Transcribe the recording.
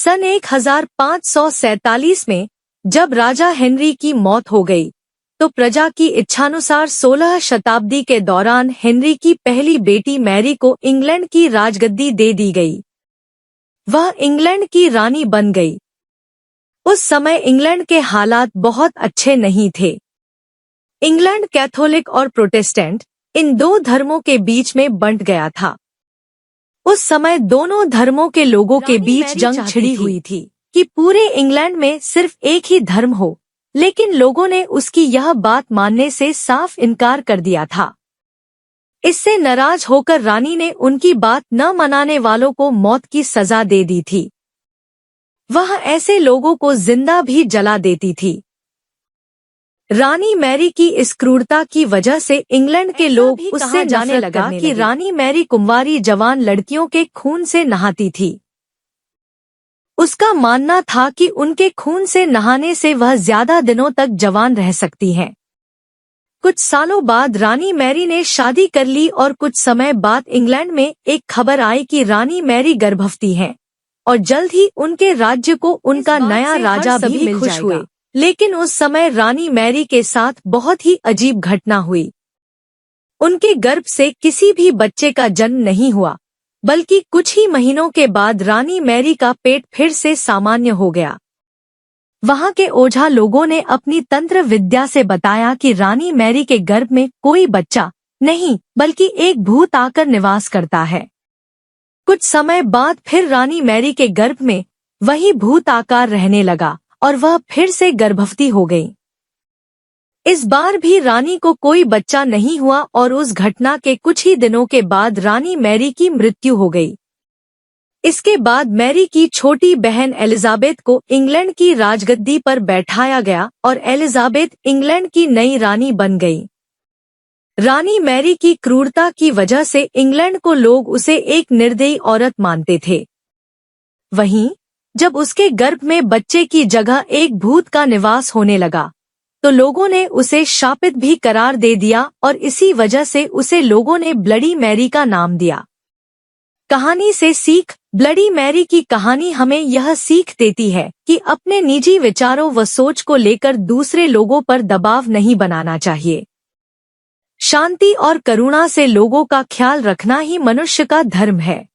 सन 1547 में जब राजा हेनरी की मौत हो गई तो प्रजा की इच्छानुसार 16 शताब्दी के दौरान हेनरी की पहली बेटी मैरी को इंग्लैंड की राजगद्दी दे दी गई। वह इंग्लैंड की रानी बन गई। उस समय इंग्लैंड के हालात बहुत अच्छे नहीं थे। इंग्लैंड कैथोलिक और प्रोटेस्टेंट इन दो धर्मों के बीच में बंट गया था। उस समय दोनों धर्मों के लोगों के बीच जंग छिड़ी हुई थी कि पूरे इंग्लैंड में सिर्फ एक ही धर्म हो, लेकिन लोगों ने उसकी यह बात मानने से साफ इनकार कर दिया था। इससे नाराज होकर रानी ने उनकी बात न मनाने वालों को मौत की सजा दे दी थी। वह ऐसे लोगों को जिंदा भी जला देती थी। रानी मैरी की इस क्रूरता की वजह से इंग्लैंड के लोग उससे जाने लगा कि रानी मैरी कुंवारी जवान लड़कियों के खून से नहाती थी। उसका मानना था कि उनके खून से नहाने से वह ज्यादा दिनों तक जवान रह सकती हैं। कुछ सालों बाद रानी मैरी ने शादी कर ली और कुछ समय बाद इंग्लैंड में एक खबर आई कि रानी मैरी गर्भवती हैं और जल्द ही उनके राज्य को उनका नया राजा भी मिल जाएगा। लेकिन उस समय रानी मैरी के साथ बहुत ही अजीब घटना हुई। उनके गर्भ से किसी भी बच्चे का जन्म नहीं हुआ, बल्कि कुछ ही महीनों के बाद रानी मैरी का पेट फिर से सामान्य हो गया। वहां के ओझा लोगों ने अपनी तंत्र विद्या से बताया कि रानी मैरी के गर्भ में कोई बच्चा नहीं बल्कि एक भूत आकर निवास करता है। कुछ समय बाद फिर रानी मैरी के गर्भ में वही भूत आकार रहने लगा और वह फिर से गर्भवती हो गई। इस बार भी रानी को कोई बच्चा नहीं हुआ और उस घटना के कुछ ही दिनों के बाद रानी मैरी की मृत्यु हो गई। इसके बाद मैरी की छोटी बहन एलिजाबेथ को इंग्लैंड की राजगद्दी पर बैठाया गया और एलिजाबेथ इंग्लैंड की नई रानी बन गई। रानी मैरी की क्रूरता की वजह से इंग्लैंड को लोग उसे एक निर्दयी औरत मानते थे। वहीं जब उसके गर्भ में बच्चे की जगह एक भूत का निवास होने लगा तो लोगों ने उसे शापित भी करार दे दिया और इसी वजह से उसे लोगों ने ब्लडी मैरी का नाम दिया। कहानी से सीख। ब्लडी मैरी की कहानी हमें यह सीख देती है कि अपने निजी विचारों व सोच को लेकर दूसरे लोगों पर दबाव नहीं बनाना चाहिए। शांति और करुणा से लोगों का ख्याल रखना ही मनुष्य का धर्म है।